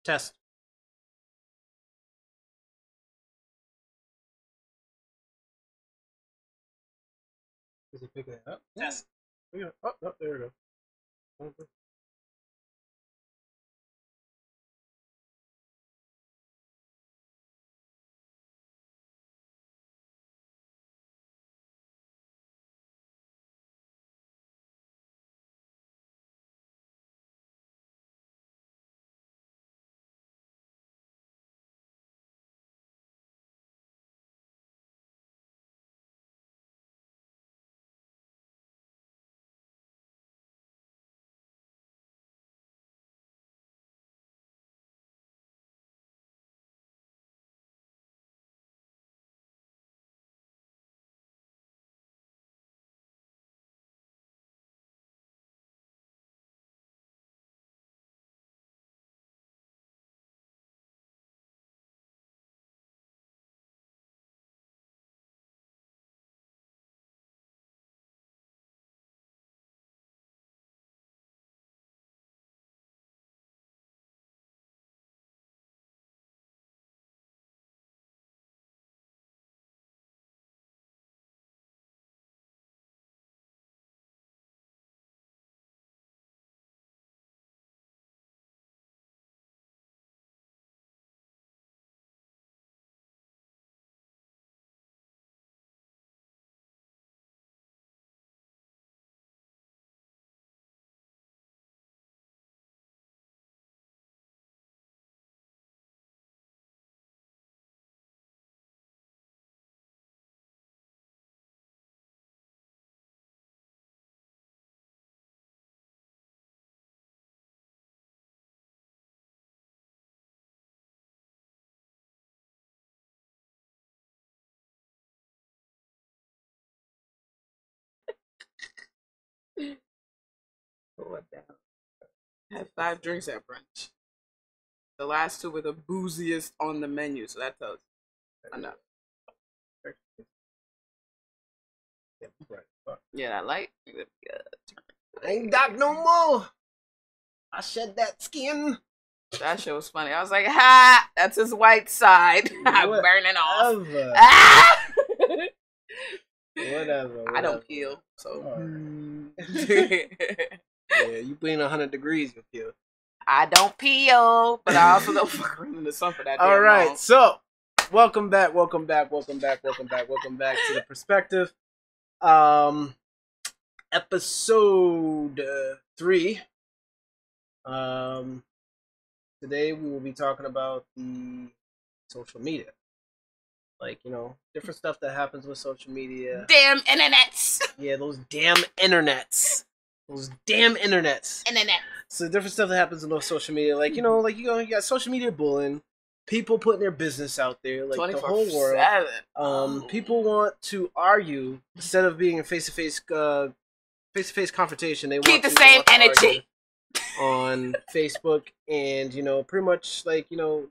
Test. Is he picking it up? Test. Yeah. Oh, no, there we go. Okay. What the hell? I had 5 drinks at brunch. The last 2 were the booziest on the menu, so that tells you enough. Yeah, that light. I ain't got no more. I shed that skin. That shit was funny. I was like, ha! That's his white side. I'm Whatever. burning off. Ah! Whatever. I don't peel, so. Yeah, you being 100 degrees, you'll peel. I don't peel, but I also don't fuck around in the sun for that. All right, long. so welcome back to the Perspective. Episode 3. Today we will be talking about the social media. Like, you know, different stuff that happens with social media. Damn internets. Yeah, those damn internets. Internet. So different stuff that happens in those social media. Like, you know, you got social media bullying. People putting their business out there, like the whole world. People want to argue instead of being a face-to-face confrontation. They keep the same energy on Facebook, and you know, pretty much like, you know,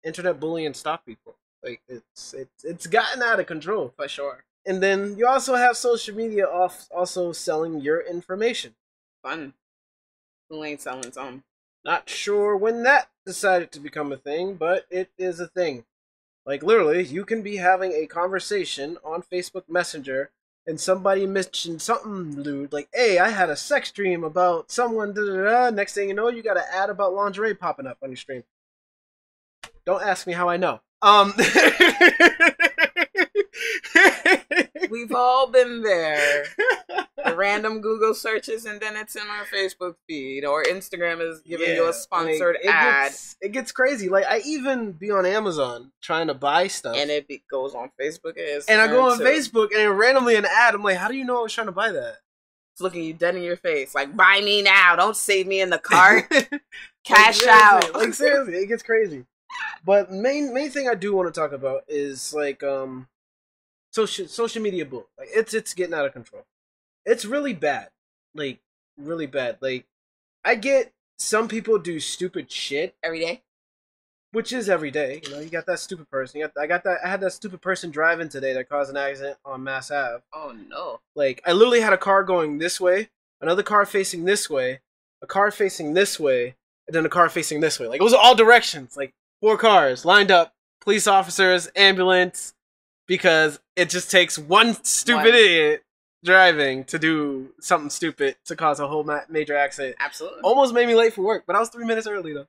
internet bullying stop people. Like it's gotten out of control for sure. And then you also have social media also selling your information. Fun. Who ain't selling some? Not sure when that decided to become a thing, but it is a thing. Like, literally, you can be having a conversation on Facebook Messenger, and somebody mentioned something lewd, like, hey, I had a sex dream about someone, da-da-da. Next thing you know, you got an ad about lingerie popping up on your stream. Don't ask me how I know. We've all been there. The random Google searches, and then it's in our Facebook feed, or Instagram is giving you a sponsored ad. It gets crazy. Like, I even be on Amazon trying to buy stuff, and it goes on Facebook and Instagram. And I go on Facebook, and then randomly an ad. I'm like, how do you know I was trying to buy that? It's looking you dead in your face, like, buy me now. Don't save me in the cart. Cash out. Like, seriously, it gets crazy. But main thing I do want to talk about is like social media bullying. Like, it's getting out of control. It's really bad. Like, really bad. Like, I get some people do stupid shit every day, which is every day. You know, you got that stupid person. I had that stupid person driving today that caused an accident on Mass Ave. Oh no! Like, I literally had a car going this way, another car facing this way, a car facing this way, and then a car facing this way. Like, it was all directions. Like, 4 cars lined up, police officers, ambulance, because it just takes one stupid idiot driving to do something stupid to cause a whole major accident. Absolutely. Almost made me late for work, but I was 3 minutes early, though.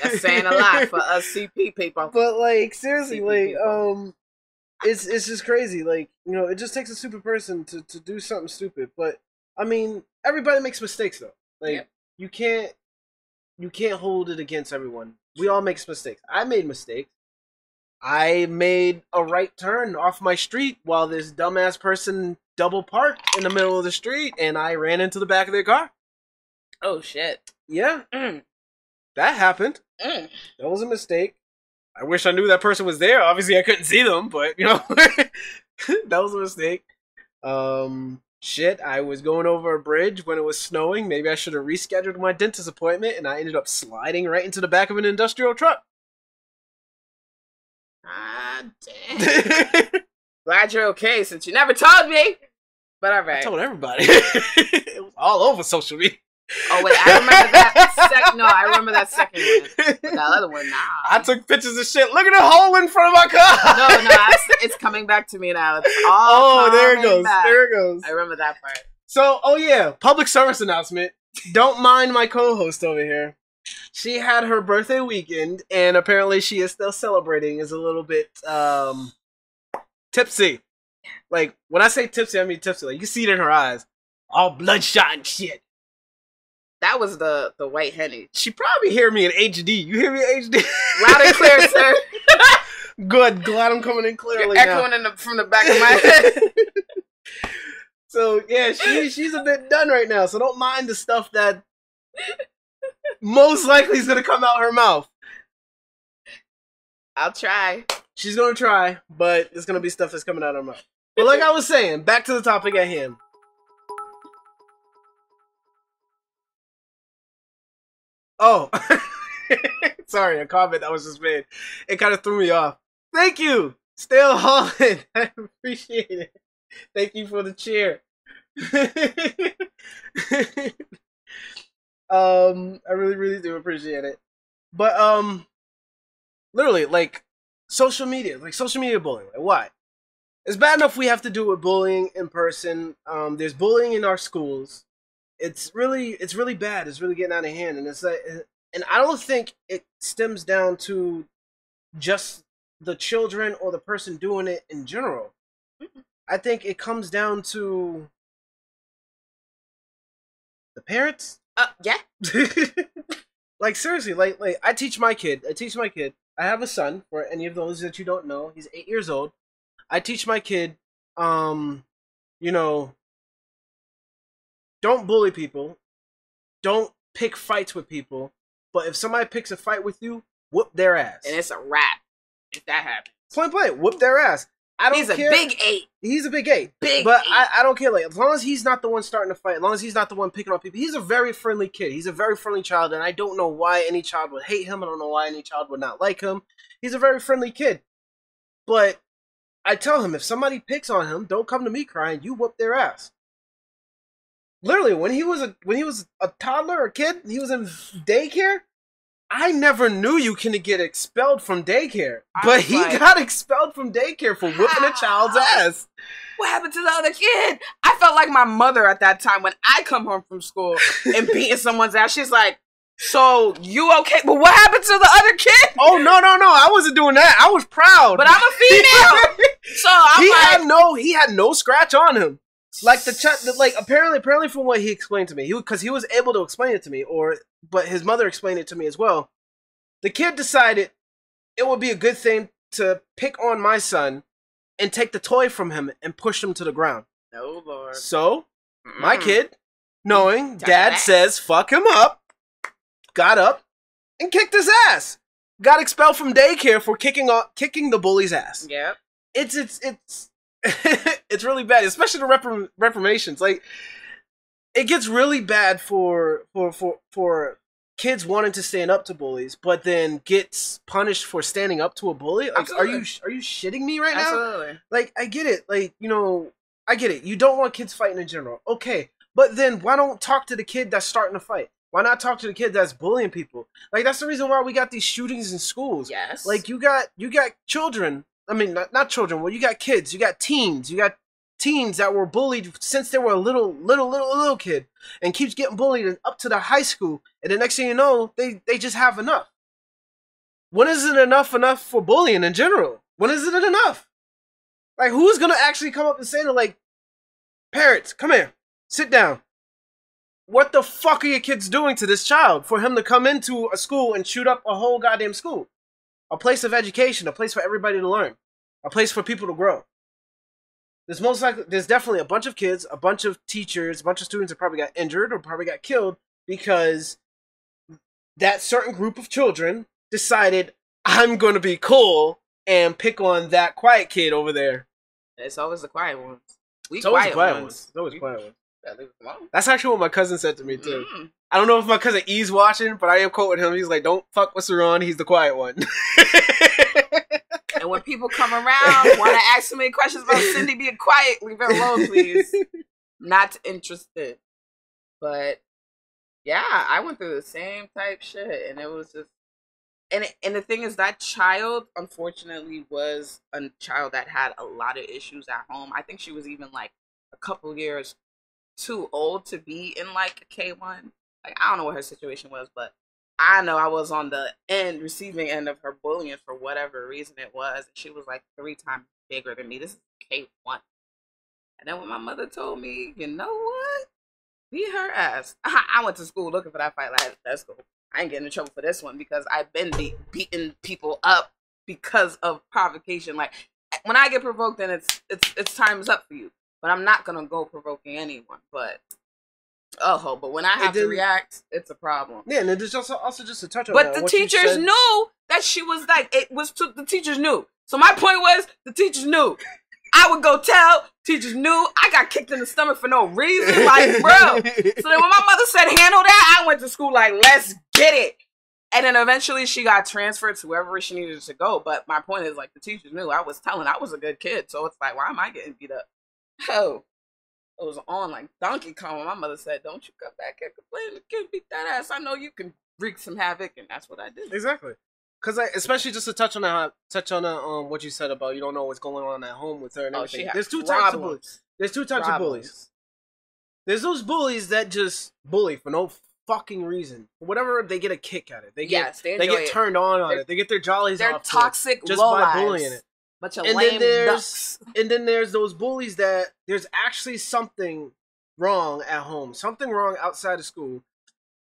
That's saying a lot for us CP people. But, like, seriously, CP like, it's just crazy. Like, you know, it just takes a stupid person to do something stupid. But, I mean, everybody makes mistakes, though. Like, you can't hold it against everyone. We all make mistakes. I made mistakes. I made a right turn off my street while this dumbass person double parked in the middle of the street, and I ran into the back of their car. Oh, shit. Yeah. That happened. That was a mistake. I wish I knew that person was there. Obviously, I couldn't see them, but, you know, that was a mistake. Shit, I was going over a bridge when it was snowing. Maybe I should have rescheduled my dentist appointment, and I ended up sliding right into the back of an industrial truck. Ah, damn. Glad you're okay, since you never told me. But all right. I told everybody. It was all over social media. Oh, wait, I remember that. No, I remember that second one. But that other one, nah. I took pictures of shit. Look at the hole in front of my car. No, it's coming back to me now. It's all there it goes. Back. There it goes. I remember that part. So, oh yeah, public service announcement. Don't mind my co-host over here. She had her birthday weekend, and apparently she is still celebrating. Is a little bit tipsy. Like, when I say tipsy, I mean tipsy. Like, you can see it in her eyes, all bloodshot and shit. That was the white Henny. She probably hear me in HD. You hear me in HD? Loud and clear, sir. Good. Glad I'm coming in clearly. You're echoing from the back of my head. So yeah, she's a bit done right now. So don't mind the stuff that most likely is gonna come out her mouth. I'll try. She's gonna try, but it's gonna be stuff that's coming out of her mouth. But like I was saying, back to the topic at hand. Oh, sorry, a comment that was just made. It kind of threw me off. Thank you, Stale Holland. I appreciate it. Thank you for the cheer. I really, really do appreciate it. But literally, like social media bullying. Like, why? It's bad enough we have to do with bullying in person. There's bullying in our schools. It's really bad. It's really getting out of hand, and it's like, and I don't think it stems down to just the children or the person doing it in general. I think it comes down to the parents. Yeah. Like seriously, like I teach my kid. I have a son. For any of those that you don't know, he's 8 years old. I teach my kid, you know, don't bully people. Don't pick fights with people. But if somebody picks a fight with you, whoop their ass. And it's a wrap if that happens. Point blank, whoop their ass. I don't He's care. a big 8. He's a big 8. But I don't care. Like, as long as he's not the one starting to fight, as long as he's not the one picking on people, he's a very friendly kid. He's a very friendly child, and I don't know why any child would hate him. I don't know why any child would not like him. He's a very friendly kid. But I tell him, if somebody picks on him, don't come to me crying. You whoop their ass. Literally, when he was a toddler or kid, he was in daycare. I never knew you can get expelled from daycare, but he got expelled from daycare for whooping a child's ass. What happened to the other kid? I felt like my mother at that time when I come home from school and beating someone's ass. She's like, "So you okay? But what happened to the other kid?" Oh no! I wasn't doing that. I was proud, but I'm a female, so he had no scratch on him. Like apparently from what he explained to me, because he was able to explain it to me, but his mother explained it to me as well. The kid decided it would be a good thing to pick on my son and take the toy from him and push him to the ground. Oh Lord! So my kid, knowing Dad says fuck him up, got up and kicked his ass. Got expelled from daycare for kicking the bully's ass. Yep. It's it's really bad, especially the reformations. Like, it gets really bad for kids wanting to stand up to bullies, but then gets punished for standing up to a bully. Like, are you shitting me right now? Absolutely. Like, I get it. Like, you know, I get it. You don't want kids fighting in general. Okay, But then why don't talk to the kid that's starting a fight? Why not talk to the kid that's bullying people? Like, that's the reason why we got these shootings in schools. Yes. Like, you got children. I mean, not children. Well, you got kids. You got teens. You got teens that were bullied since they were a little kid, and keeps getting bullied up to the high school. And the next thing you know, they just have enough. When is it enough for bullying in general? When is it enough? Like, who's gonna actually come up and say to, like, parents, come here, sit down. What the fuck are your kids doing to this child for him to come into a school and shoot up a whole goddamn school? A place of education, a place for everybody to learn, a place for people to grow. There's definitely a bunch of kids, a bunch of teachers, a bunch of students that probably got injured or probably got killed because that certain group of children decided, I'm going to be cool and pick on that quiet kid over there. It's always the quiet ones. It's always the quiet ones. It's always quiet ones. That's actually what my cousin said to me too. I don't know if my cousin E's watching, but I am quoting him. He's like, "Don't fuck with Saran. He's the quiet one." And when people come around, want to ask so many questions about Cindy being quiet, leave her alone, please. Not interested. But yeah, I went through the same type shit, and it was just, and the thing is, that child, unfortunately, was a child that had a lot of issues at home. I think she was even like a couple years too old to be in like a K1. Like, I don't know what her situation was, but I know I was on the receiving end of her bullying for whatever reason it was. And she was like 3 times bigger than me. This is K1. And then when my mother told me, you know what? Beat her ass. I went to school looking for that fight. Like, that's cool. I ain't getting in trouble for this one because I've been beating people up because of provocation. Like, when I get provoked, then it's time's up for you. But I'm not gonna go provoking anyone. But but when I have to react, it's a problem. Yeah, and there's also just a touch on that. But the teachers knew that she was like, the teachers knew. So my point was, the teachers knew. I would go tell, teachers knew. I got kicked in the stomach for no reason. Like, bro. So then when my mother said, handle that, I went to school like, let's get it. And then eventually she got transferred to wherever she needed to go. But my point is, like, the teachers knew. I was telling, I was a good kid. So it's like, why am I getting beat up? Oh, it was on like Donkey Kong. My mother said, don't you come back here complaining, kid, beat that ass. I know you can wreak some havoc, and that's what I did. Exactly. Because especially just to touch on what you said about you don't know what's going on at home with her and everything. There's two types of bullies. There's two types of bullies. There's those bullies that just bully for no fucking reason. Whatever, they get a kick at it. They get turned on it. They get their jollies off. They're toxic just by bullying it. Bunch of lame ducks. And then there's those bullies that there's actually something wrong at home, something wrong outside of school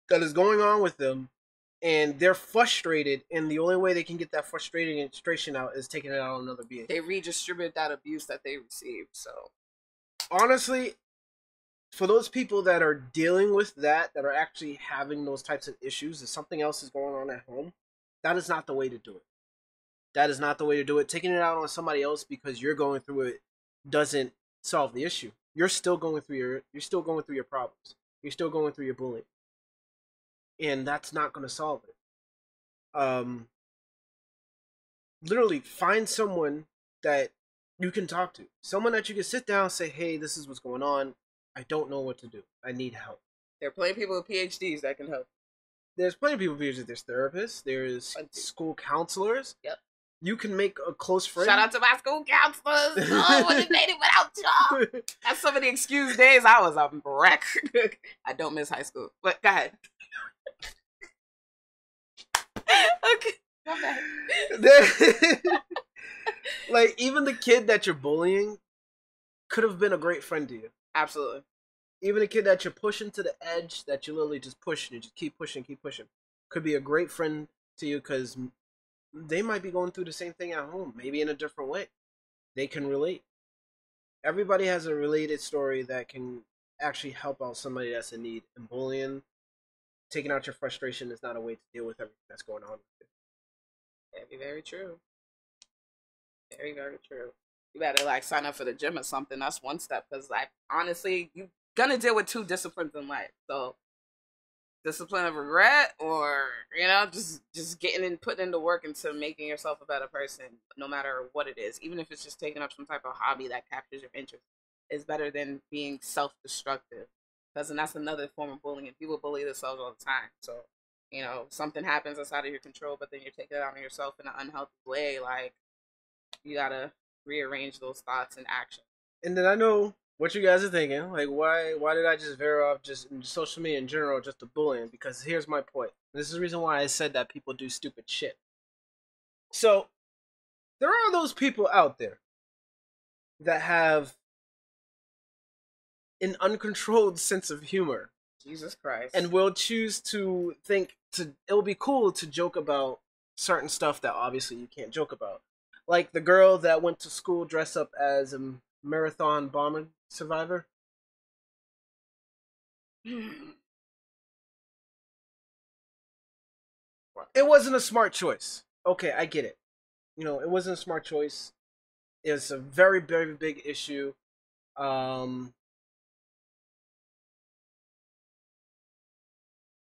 that is going on with them, and they're frustrated, and the only way they can get that frustration out is taking it out on another being. They redistribute that abuse that they received. So honestly, for those people that are dealing with that are actually having those types of issues, if something else is going on at home, that is not the way to do it. That is not the way to do it. Taking it out on somebody else because you're going through it doesn't solve the issue. You're still going through your problems. You're still going through your bullying. And that's not going to solve it. Literally find someone that you can talk to. Someone that you can sit down and say, "Hey, this is what's going on. I don't know what to do. I need help." There are plenty of people with PhDs that can help. There's plenty of people with PhDs. There's therapists. There's school counselors. Yep. You can make a close friend. Shout out to my school counselors. Oh, what a day without y'all. That's some of the excuse days I was a wreck. I don't miss high school. But go ahead. Okay. Like, even the kid that you're bullying could have been a great friend to you. Absolutely. Even a kid that you're pushing to the edge, that you literally just push and you just keep pushing, could be a great friend to you because they might be going through the same thing at home, maybe in a different way. They can relate. Everybody has a related story that can actually help out somebody that's in need. And bullying, taking out your frustration is not a way to deal with everything that's going on with you. Very, very true. Very, very true. You better like sign up for the gym or something. That's one step. Because like honestly, you're gonna deal with 2 disciplines in life. So discipline of regret, or just getting and putting in the work into making yourself a better person, no matter what it is. Even if it's just taking up some type of hobby that captures your interest, is better than being self-destructive. Because then that's another form of bullying. People bully themselves all the time. So, you know, something happens outside of your control, but then you're taking it out on yourself in an unhealthy way. Like, you gotta rearrange those thoughts and actions. And then I know what you guys are thinking. Like, why did I just veer off just in social media in general, just to bullying? Because here's my point. This is the reason why I said that people do stupid shit. So, there are those people out there that have an uncontrolled sense of humor. Jesus Christ. And will choose to think it'll be cool to joke about certain stuff that obviously you can't joke about. Like the girl that went to school dressed up as a marathon bombing survivor. It wasn't a smart choice. Okay, I get it. You know, it wasn't a smart choice. It's a very, very big issue.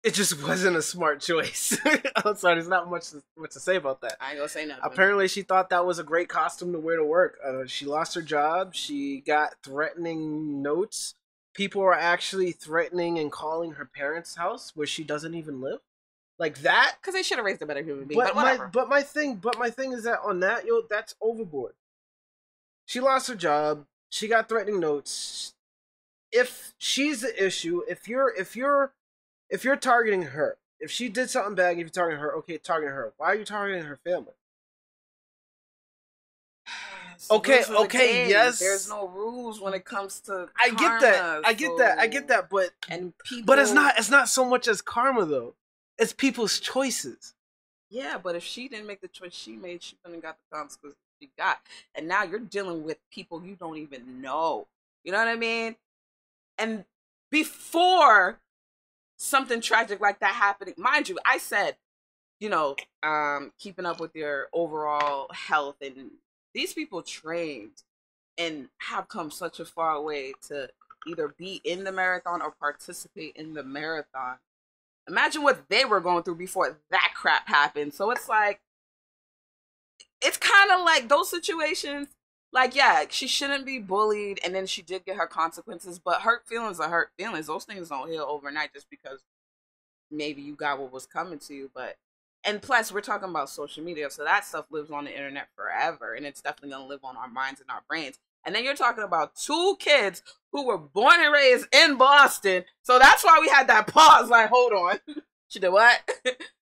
It just wasn't a smart choice. I'm sorry, there's not much to say about that. I ain't gonna say nothing. Apparently, she thought that was a great costume to wear to work. She lost her job. She got threatening notes. People are actually threatening and calling her parents' house, where she doesn't even live. Like that. Because they should have raised a better human being. But whatever. My thing is that on that, that's overboard. She lost her job. She got threatening notes. If she's the issue, if you're targeting her, if she did something bad, if you're targeting her, okay, targeting her. Why are you targeting her family? So okay, yes. There's no rules when it comes to I get that, but it's not so much as karma though. It's people's choices. Yeah, but if she didn't make the choice she made, she wouldn't have got the consequences she got. And now you're dealing with people you don't even know. You know what I mean? And before something tragic like that happening, mind you, I said, you know, keeping up with your overall health, and these people trained and have come such a far way to either be in the marathon or participate in the marathon. Imagine what they were going through before that crap happened. So it's like, it's kind of like those situations. Like, yeah, she shouldn't be bullied, and then she did get her consequences, but hurt feelings are hurt feelings. Those things don't heal overnight just because maybe you got what was coming to you. But, and plus, we're talking about social media, so that stuff lives on the internet forever, and it's definitely going to live on our minds and our brains. And then you're talking about two kids who were born and raised in Boston, so that's why we had that pause, like, hold on. She did what?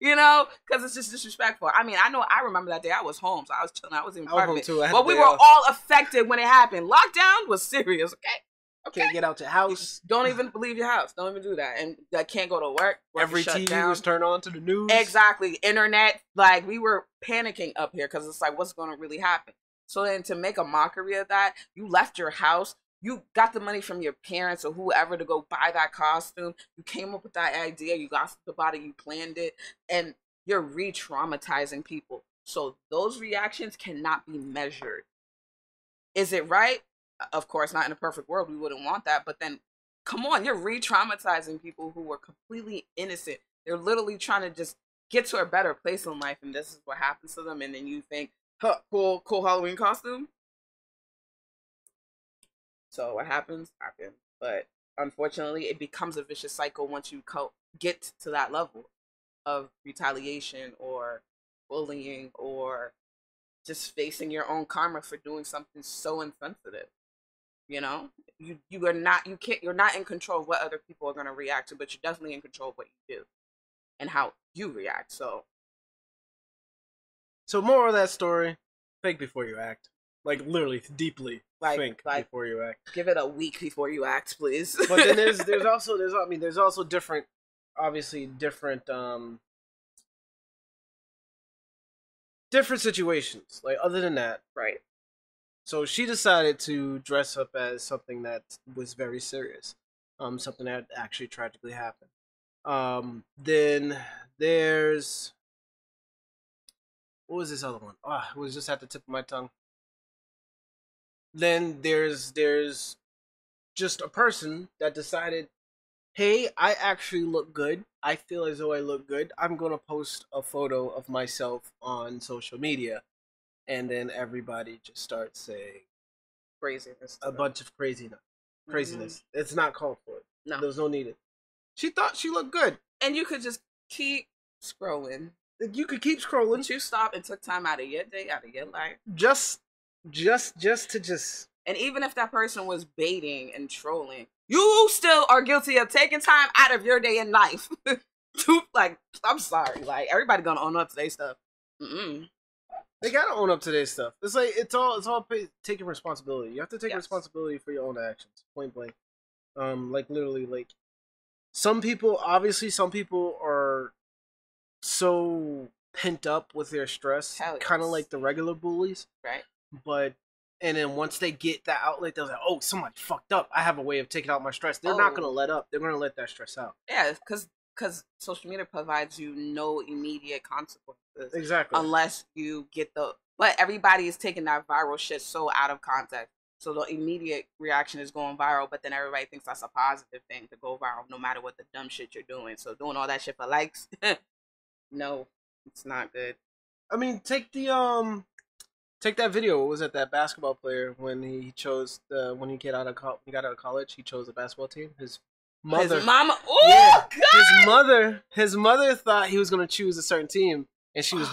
You know, because it's just disrespectful. I mean, I remember that day. I was home, so I was chilling. I wasn't even part of it. But we were all affected when it happened. Lockdown was serious, okay? Can't get out your house. Don't even leave your house. Don't even do that. And I can't go to work. Every TV was turned on to the news. Exactly. Internet. Like, we were panicking up here because it's like, what's going to really happen? So then to make a mockery of that, you left your house. You got the money from your parents or whoever to go buy that costume. You came up with that idea. You got about it. You planned it. And you're re-traumatizing people. So those reactions cannot be measured. Is it right? Of course, not in a perfect world. We wouldn't want that. But then, come on. You're re-traumatizing people who were completely innocent. They're literally trying to just get to a better place in life. And this is what happens to them. And then you think, huh, cool Halloween costume. So what happens. But unfortunately, it becomes a vicious cycle once you get to that level of retaliation or bullying or just facing your own karma for doing something so insensitive. You know, you're not in control of what other people are going to react to, but you're definitely in control of what you do and how you react. So moral of that story: think before you act. Like, literally, deeply think before you act. Give it a week before you act, please. But then there's also different situations. Like, other than that, right? So she decided to dress up as something that was very serious, something that actually tragically happened. Then there's, what was this other one? It was just at the tip of my tongue. Then there's just a person that decided, hey, I actually look good. I feel as though I look good. I'm going to post a photo of myself on social media. And then everybody just starts saying craziness. A bunch of craziness. Mm-hmm. It's not called for. No. There was no needed. She thought she looked good. And you could just keep scrolling. You could keep scrolling. But you stopped and took time out of your day, out of your life. Just. And even if that person was baiting and trolling, you still are guilty of taking time out of your day in life. Like, I'm sorry. Like, everybody gonna own up to their stuff. They gotta own up to their stuff. It's like it's all taking responsibility. You have to take responsibility for your own actions. Point blank. Like literally, like some people are so pent up with their stress, kind of like the regular bullies, right? But and then once they get that outlet, they're like, "Oh, somebody fucked up. I have a way of taking out my stress." They're not gonna let up. They're gonna let that stress out. Yeah, because social media provides you no immediate consequences. Exactly. Unless you get but everybody is taking that viral shit so out of context. So the immediate reaction is going viral, but then everybody thinks that's a positive thing to go viral, no matter what the dumb shit you're doing. So doing all that shit for likes, no, it's not good. I mean, take that video. What was it? That basketball player when he chose when he got out of college, he chose the basketball team. His mama. Oh, God! His mother thought he was going to choose a certain team, and she was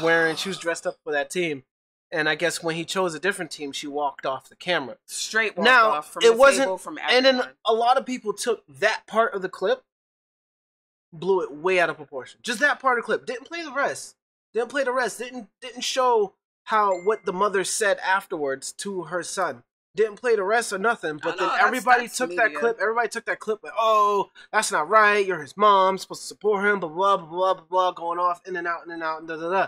dressed up for that team. And I guess when he chose a different team, she walked off the camera. Straight walked off from the table, from everyone. And then a lot of people took that part of the clip, blew it way out of proportion. Just that part of the clip. Didn't play the rest. Didn't show what the mother said afterwards to her son. Didn't play the rest or nothing. But then everybody took that clip. Everybody took that clip like, oh, that's not right. You're his mom. Supposed to support him. Blah, blah, blah, blah, blah, blah. Going off in and out, and da, da, da.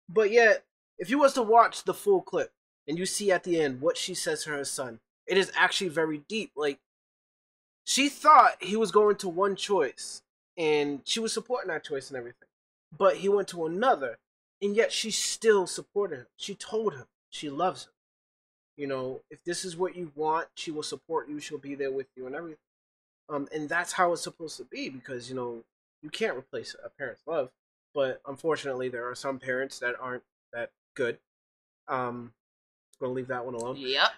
But yet, if you was to watch the full clip and you see at the end what she says to her son, it is actually very deep. Like, she thought he was going to one choice and she was supporting that choice and everything. But he went to another, and yet she still supported him. She told him she loves him. You know, if this is what you want, she will support you. She'll be there with you and everything. And that's how it's supposed to be, because, you know, you can't replace a parent's love. But unfortunately, there are some parents that aren't that good. Gonna leave that one alone. Yep.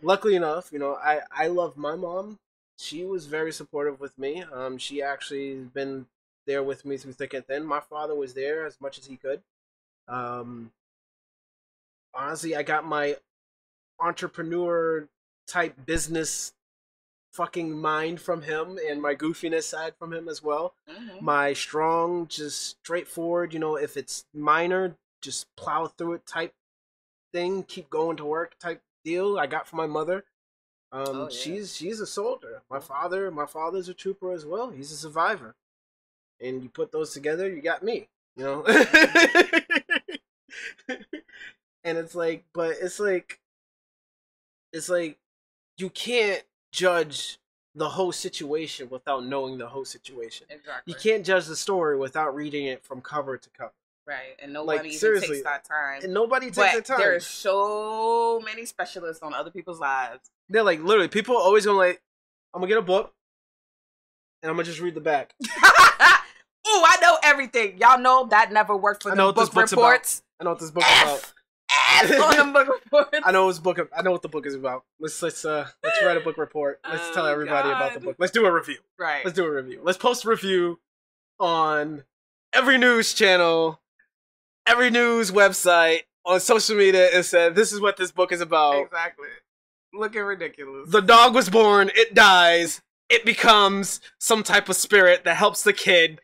Luckily enough, you know, I love my mom. She was very supportive with me. She actually has been there with me through thick and thin. My father was there as much as he could. Honestly, I got my entrepreneur type business fucking mind from him, and my goofiness side from him as well. My strong, just straightforward, you know, if it's minor, just plow through it type thing, keep going to work type deal I got from my mother. She's a soldier. My father's a trooper as well. He's a survivor. And you put those together, you got me, you know? And it's like you can't judge the whole situation without knowing the whole situation. Exactly. You can't judge the story without reading it from cover to cover. Right, and nobody even takes that time. And nobody takes the time. There's so many specialists on other people's lives. They're like, literally, people are always going like, I'm going to get a book, and I'm going to just read the back. Ooh, I know everything. Y'all know that never worked for the book reports. I know what this book is about. On the book report. I know what the book is about. Let's write a book report. Let's tell everybody about the book. Let's do a review. Right. Let's do a review. Let's post a review on every news channel, every news website, on social media, and said, this is what this book is about. Exactly. Looking ridiculous. The dog was born, it dies, it becomes some type of spirit that helps the kid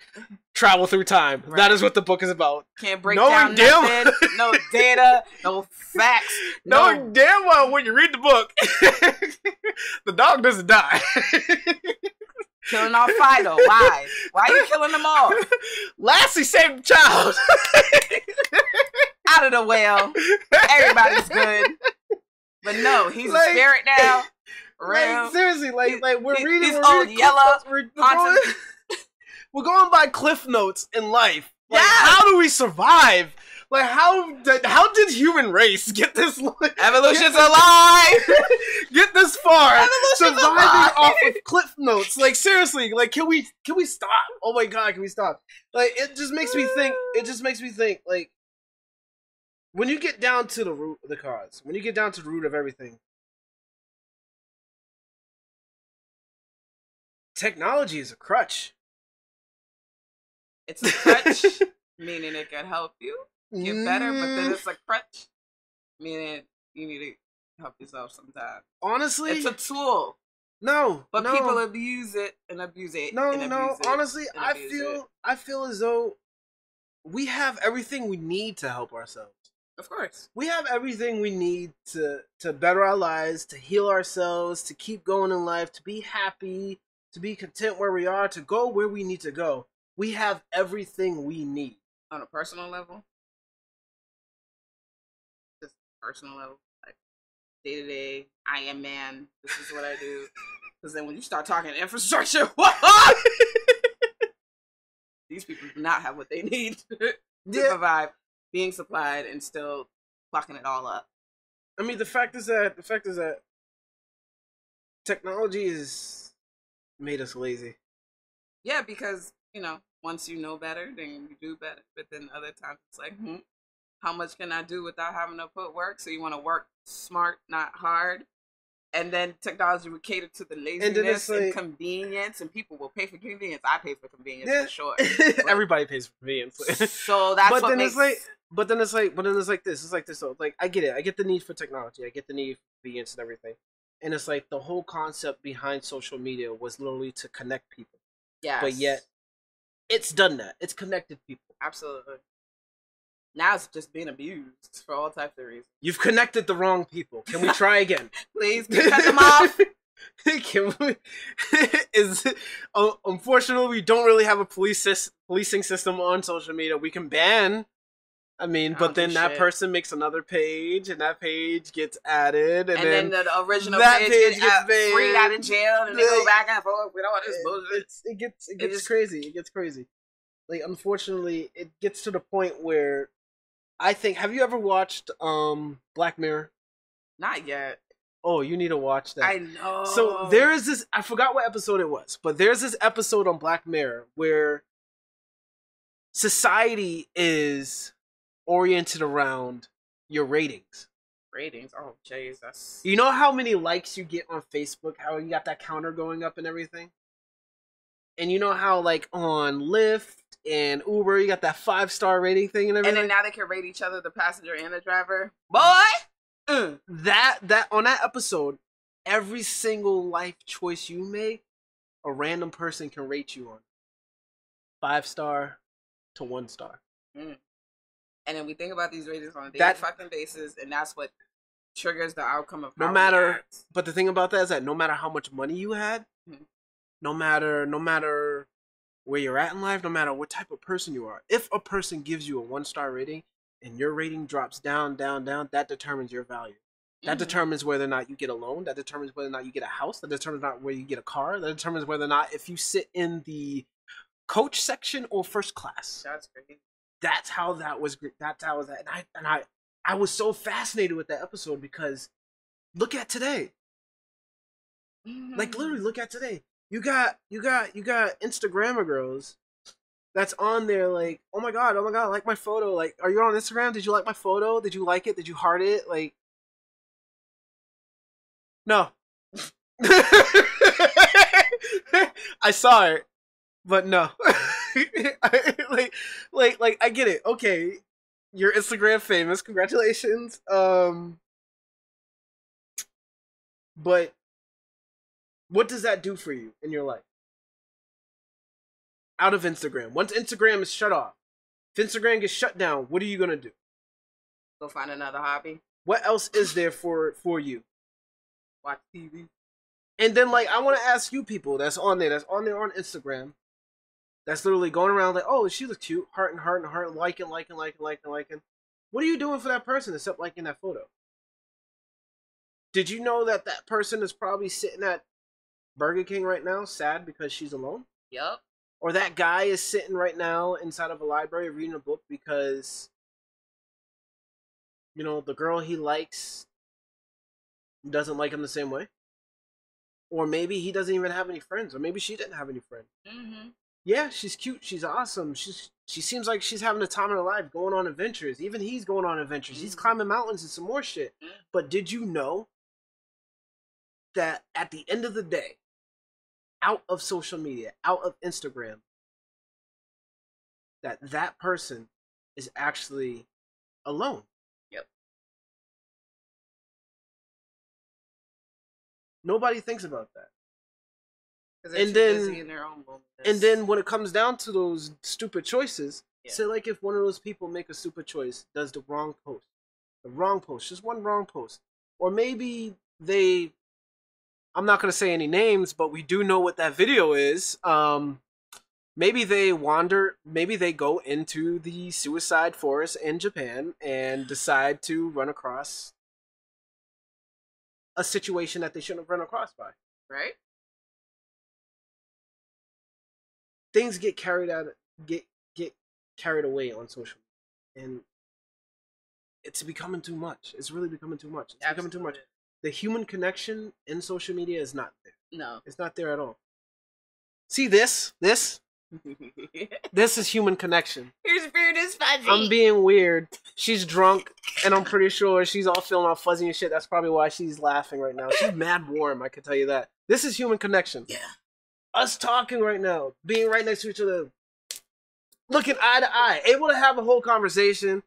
travel through time. Right. That is what the book is about. Can't break down nothing, no data, no facts. Knowing damn well when you read the book, the dog doesn't die. Killing off Fido. Why? Why are you killing them all? Lassie saved the child. Out of the well. Everybody's good. But no, he's a spirit now. Like, seriously, like we're reading yellow. We're going by cliff notes in life. Like, how do we survive? Like, how did human race get this? Evolution's alive. Get this far. Evolution's surviving alive. Off of cliff notes. Like, seriously, like, can we stop? Oh my god, can we stop? Like, it just makes me think. Like, when you get down to the root of the cause, when you get down to the root of everything, technology is a crutch. It's a crutch, meaning it can help you get better, but then it's a crutch, meaning you need to help yourself sometimes. Honestly, it's a tool. No, but no. people abuse it and abuse it. No, and no. abuse it honestly, and I feel as though we have everything we need to help ourselves. Of course, we have everything we need to better our lives, to heal ourselves, to keep going in life, to be happy, to be content where we are, to go where we need to go. We have everything we need on a personal level. Just personal level, like day to day. I am man. This is what I do. Because then when you start talking infrastructure, these people do not have what they need to survive, being supplied and still fucking it all up. I mean, the fact is that technology has made us lazy. Yeah, because, you know, once you know better, then you do better. But then other times it's like, how much can I do without having to put work? So you want to work smart, not hard. And then technology would cater to the laziness and convenience, and people will pay for convenience. I pay for convenience for sure. Everybody pays for convenience. So that's what makes. But then it's like this. It's like this. So like I get it. I get the need for technology. I get the need for convenience and everything. And it's like the whole concept behind social media was literally to connect people. Yeah. But yet, it's done that. It's connected people. Absolutely. Now it's just being abused for all types of reasons. You've connected the wrong people. Can we try again? Please, cut them off. Can we? Unfortunately, we don't really have a policing system on social media. We can ban. I mean, but then that person makes another page, and that page gets added, and then the original page gets freed out of jail, and they go back and forth with all this bullshit. It gets crazy. It gets crazy. Like, unfortunately, it gets to the point where I think. Have you ever watched Black Mirror? Not yet. Oh, you need to watch that. I know. So there is this. I forgot what episode it was, but there's this episode on Black Mirror where society is oriented around your ratings. Ratings? Oh, Jesus. You know how many likes you get on Facebook? How you got that counter going up and everything? And you know how, like, on Lyft and Uber, you got that 5-star rating thing and everything? And then now they can rate each other, the passenger and the driver. Boy! That on that episode, every single life choice you make, a random person can rate you on 5-star to 1-star. And then we think about these ratings on a daily fucking basis, and that's what triggers the outcome of how But the thing about that is that no matter how much money you had, no matter where you're at in life, no matter what type of person you are, if a person gives you a 1-star rating and your rating drops down, that determines your value. That determines whether or not you get a loan. That determines whether or not you get a house. That determines not where you get a car. That determines whether or not if you sit in the coach section or first class. That's crazy. That's how that was. That's how it was. And I was so fascinated with that episode because look at today. Like, literally, look at today. You got Instagrammer girls that's on there like, oh my god, like my photo. Like, are you on Instagram? Did you like my photo? Did you like it? Did you heart it? Like, no. I saw it, but no. like I get it. Okay, you're Instagram famous. Congratulations. But what does that do for you in your life? Out of Instagram. Once Instagram is shut off, if Instagram gets shut down, what are you gonna do? Go find another hobby. What else is there for you? Watch TV. And then, like, I want to ask you people that's on there on Instagram, that's literally going around like, oh, she looks cute, heart and heart and heart, liking. What are you doing for that person except liking that photo? Did you know that person is probably sitting at Burger King right now, sad because she's alone? Yep. Or that guy is sitting right now inside of a library reading a book because, you know, the girl he likes doesn't like him the same way. Or maybe he doesn't even have any friends. Or maybe she didn't have any friends. Yeah, she's cute. She's awesome. She seems like she's having the time of her life, going on adventures. Even he's going on adventures. He's climbing mountains and some more shit. But did you know that at the end of the day, out of social media, out of Instagram, that person is actually alone. Yep. Nobody thinks about that. Because they're too busy in their own moments. And then when it comes down to those stupid choices, say like if one of those people make a stupid choice, does the wrong post, just one wrong post, or maybe I'm not going to say any names, but we do know what that video is. Maybe they go into the suicide forest in Japan and decide to run across a situation that they shouldn't have run across by. Right? Things get carried away on social media, and it's becoming too much. It's really becoming too much. It's becoming too much. The human connection in social media is not there. No, it's not there at all. See this this is human connection. Here's weird as fuzzy. I'm being weird. She's drunk, and I'm pretty sure she's all feeling all fuzzy and shit. That's probably why she's laughing right now. She's mad warm, I can tell you that. This is human connection. Yeah. Us talking right now, being right next to each other, looking eye to eye, able to have a whole conversation,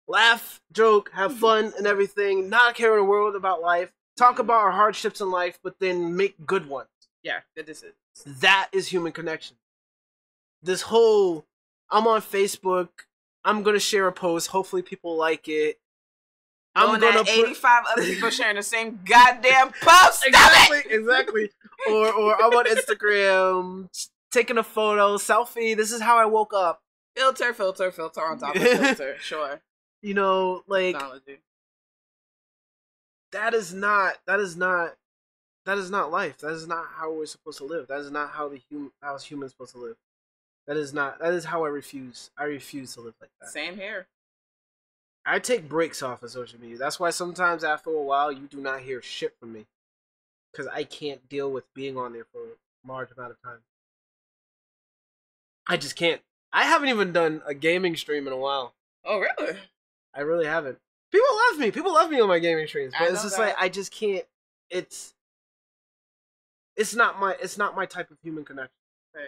laugh, joke, have fun and everything, not caring a world about life, talk about our hardships in life, but then make good ones. Yeah, good decisions. That is human connection. This whole, I'm on Facebook, I'm going to share a post, hopefully people like it. I'm going to 85 other people sharing the same goddamn post. Exactly. Or I'm on Instagram, taking a photo, selfie, this is how I woke up. Filter on top of filter, sure. You know, like, technology. that is not life. That is not how we're supposed to live. That is not how humans supposed to live. That is how I refuse to live like that. Same here. I take breaks off of social media. That's why sometimes after a while you do not hear shit from me. Because I can't deal with being on there for a large amount of time. I just can't. I haven't even done a gaming stream in a while. Oh, really? I really haven't. People love me. People love me on my gaming streams. But it's just like, I just can't. It's not my type of human connection. Right.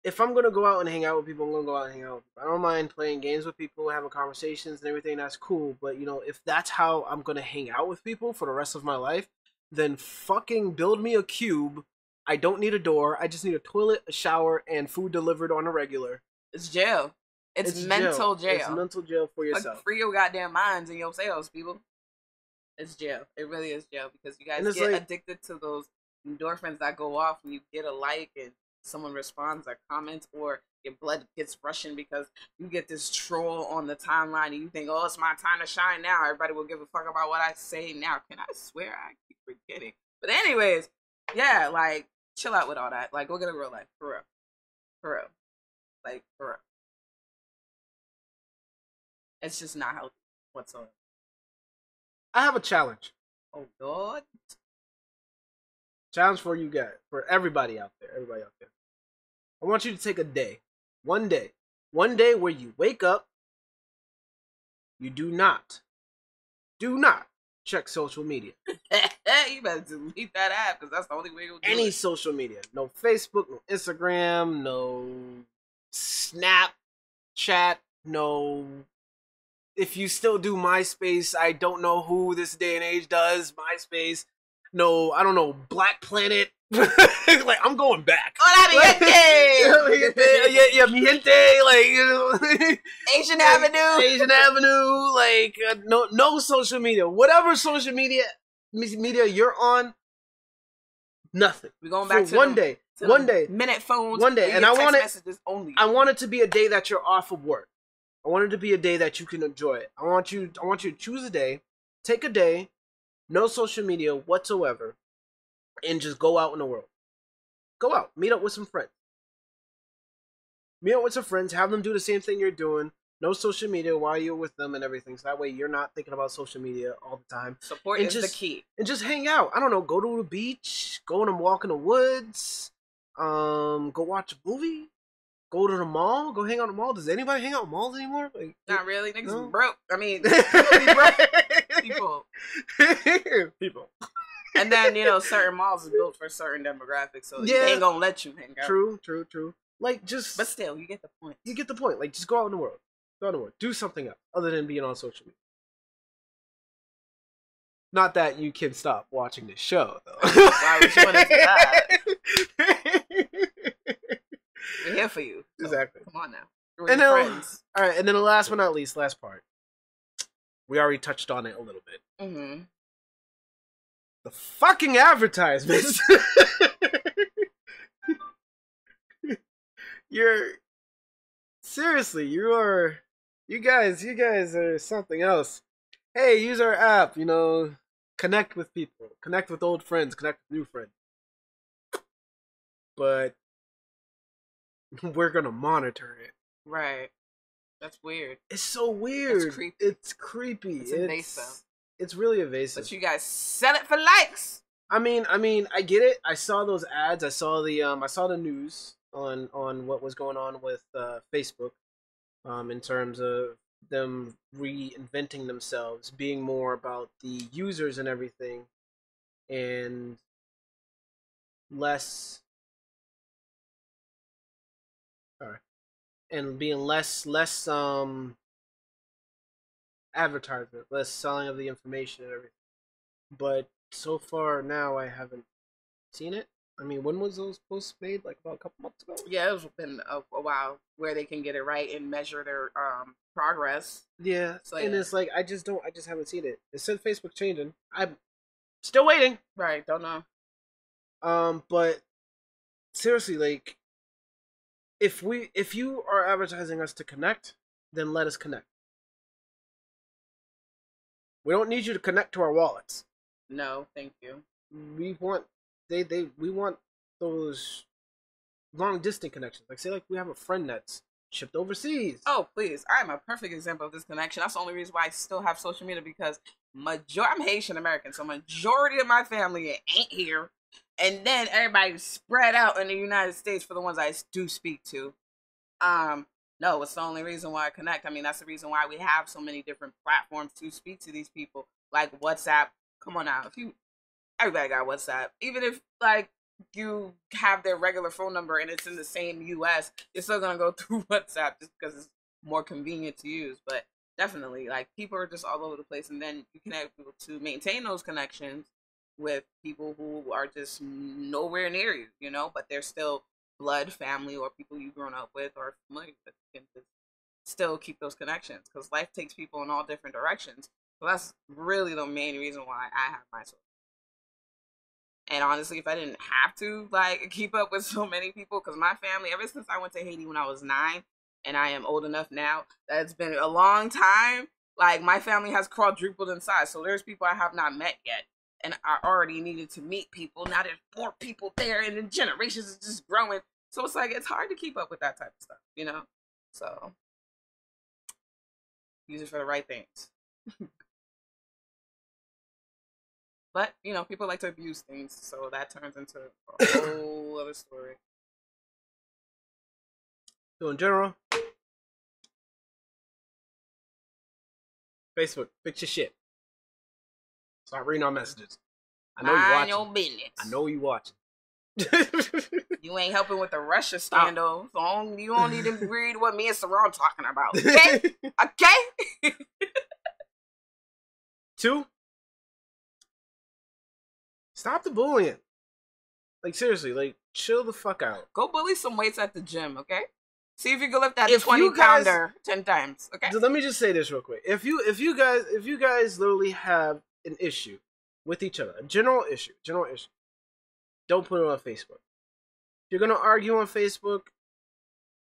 If I'm going to go out and hang out with people, I'm going to go out and hang out with people. I don't mind playing games with people, having conversations and everything. That's cool. But, you know, if that's how I'm going to hang out with people for the rest of my life, then fucking build me a cube. I don't need a door. I just need a toilet, a shower, and food delivered on a regular. It's jail. It's mental jail. It's mental jail for yourself. Like, free your goddamn minds and yourselves, people. It's jail. It really is jail because you guys get addicted to those endorphins that go off when you get a like and someone responds or comments, or your blood gets rushing because you get this troll on the timeline and you think, oh, it's my time to shine now. Everybody will give a fuck about what I say now. Can I swear I keep forgetting? But anyways, yeah, like, chill out with all that. Like, go get a real life. For real. For real. Like, for real. It's just not healthy whatsoever. I have a challenge. Oh, God. Challenge for you guys, for everybody out there. I want you to take a day, one day where you wake up, you do not check social media. You better delete that app because that's the only way you'll do any it. social media. No Facebook, no Instagram, no Snapchat, no. If you still do MySpace, I don't know who this day and age does MySpace. No, I don't know, Black Planet. Like, I'm going back. Hola, mi gente! Yeah, mi gente, like, you know. Asian Avenue, like, no social media. Whatever social media you're on, nothing. We're going back for one day. Minute phones. One day. And I want it it to be a day that you're off of work. I want it to be a day that you can enjoy it. I want you to choose a day, take a day, no social media whatsoever, and just go out in the world. Go out. Meet up with some friends. Have them do the same thing you're doing. No social media while you're with them and everything. So that way you're not thinking about social media all the time. Support is the key. And just hang out. I don't know. Go to the beach. Go on a walk in the woods. Go watch a movie. Go to the mall. Go hang out at the mall. Does anybody hang out at malls anymore? Like, not really. Niggas no? broke. I mean, people be broke. People. And then, certain malls is built for certain demographics, so Yeah. they ain't gonna let you hang out. True. Like, just... But still, you get the point. You get the point. Like, just go out in the world. Go out in the world. Do something else other than being on social media. Not that you can stop watching this show, though. Why would you want to do that? We're here for you. So Exactly. Come on now. And then, friends. All right, and then the last but not least, last part. We already touched on it a little bit. Mm-hmm. The fucking advertisements. Seriously, you guys are something else. Hey, use our app, connect with people, connect with old friends, connect with new friends. But we're gonna monitor it. Right. That's weird. It's so weird. It's creepy. It's creepy. It's invasive. It's really invasive. But you guys sell it for likes. I mean, I get it. I saw those ads. I saw the news on what was going on with Facebook, in terms of them reinventing themselves, being more about the users and everything, and less. And being less advertisement, less selling of the information and everything. But so far now, I haven't seen it. I mean, when was those posts made? Like about a couple months ago? Yeah, it's been a while where they can get it right and measure their progress. Yeah, So, and yeah. it's like I just haven't seen it. It said Facebook changing. I'm still waiting. Right, don't know. But seriously, like, if you are advertising us to connect, then let us connect. We don't need you to connect to our wallets. No, thank you. We want we want those long distance connections. Like, say, like, we have a friend that's shipped overseas. Oh, please. I'm a perfect example of this connection. That's the only reason why I still have social media, because I'm Haitian American, so majority of my family ain't here. And then everybody's spread out in the United States for the ones I do speak to. No, it's the only reason why I connect. I mean, that's the reason why we have so many different platforms to speak to these people. Like WhatsApp. Come on now. Everybody got WhatsApp. Even if, like, you have their regular phone number and it's in the same US, you're still gonna go through WhatsApp just because it's more convenient to use. But definitely, like, people are just all over the place, and then you can have people to maintain those connections with people who are just nowhere near you, but they're still blood family or people you've grown up with or familiar with. You can just still keep those connections, because life takes people in all different directions. So that's really the main reason why I have my social. And honestly, if I didn't have to, like, keep up with so many people, because my family, ever since I went to Haiti when I was 9, and I am old enough now, that's been a long time, like, my family has quadrupled in size. So there's people I have not met yet, and I already needed to meet people. Now there's more people there, and the generations is just growing. So it's like, it's hard to keep up with that type of stuff, So use it for the right things. But, people like to abuse things, so that turns into a whole other story. So in general, Facebook, fix your shit. Start reading our messages. I know you're watching. Your business. I know you watching. You ain't helping with the Russia scandal, so you don't need to read what me and Saran talking about. Okay? Okay? 2, stop the bullying. Like, seriously, like, chill the fuck out. Go bully some weights at the gym, okay? See if you can lift that 20-pounder 10 times, okay? Let me just say this real quick. If you guys literally have an issue with each other, a general issue, don't put it on Facebook. If you're gonna argue on Facebook,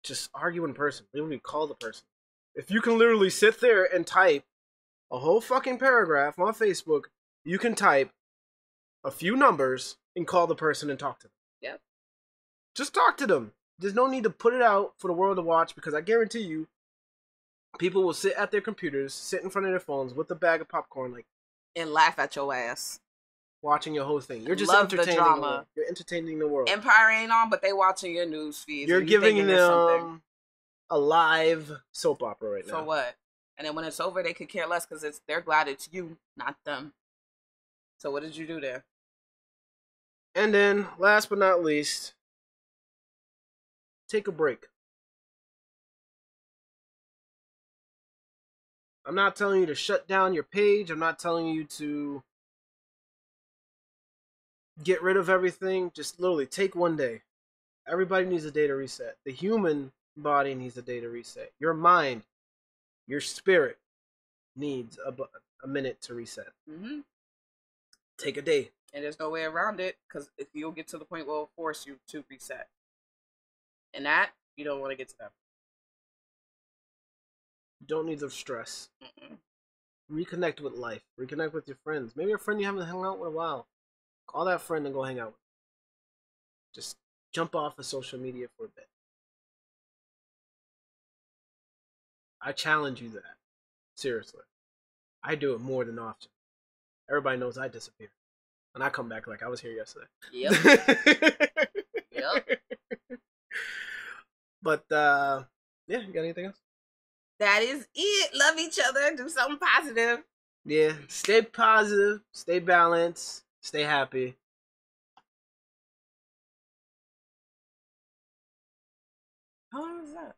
just argue in person. Literally call the person. If you can literally sit there and type a whole fucking paragraph on Facebook, you can type a few numbers and call the person and talk to them. Yep. Just talk to them. There's no need to put it out for the world to watch, because I guarantee you, people will sit at their computers, sit in front of their phones with a bag of popcorn, like, and laugh at your ass. Watching your whole thing. You're just Love entertaining the drama. the world. You're entertaining the world. Empire ain't on, but they watching your news feed. You're giving them a live soap opera right now. For what? And then when it's over, they could care less, because they're glad it's you, not them. So what did you do there? And then, last but not least, take a break. I'm not telling you to shut down your page. I'm not telling you to get rid of everything. Just literally take one day. Everybody needs a day to reset. The human body needs a day to reset. Your mind, your spirit needs a minute to reset. Mm-hmm. Take a day. And there's no way around it, because if you'll get to the point where it'll force you to reset. And that, you don't want to get to that. You don't need the stress. Mm-mm. Reconnect with life. Reconnect with your friends. Maybe a friend you haven't hung out with in a while. Call that friend and go hang out with them. Just jump off of social media for a bit. I challenge you that. Seriously. I do it more than often. Everybody knows I disappear. And I come back like I was here yesterday. Yep. Yep. But, yeah, you got anything else? That is it. Love each other. Do something positive. Yeah, stay positive, stay balanced, stay happy. How long was that?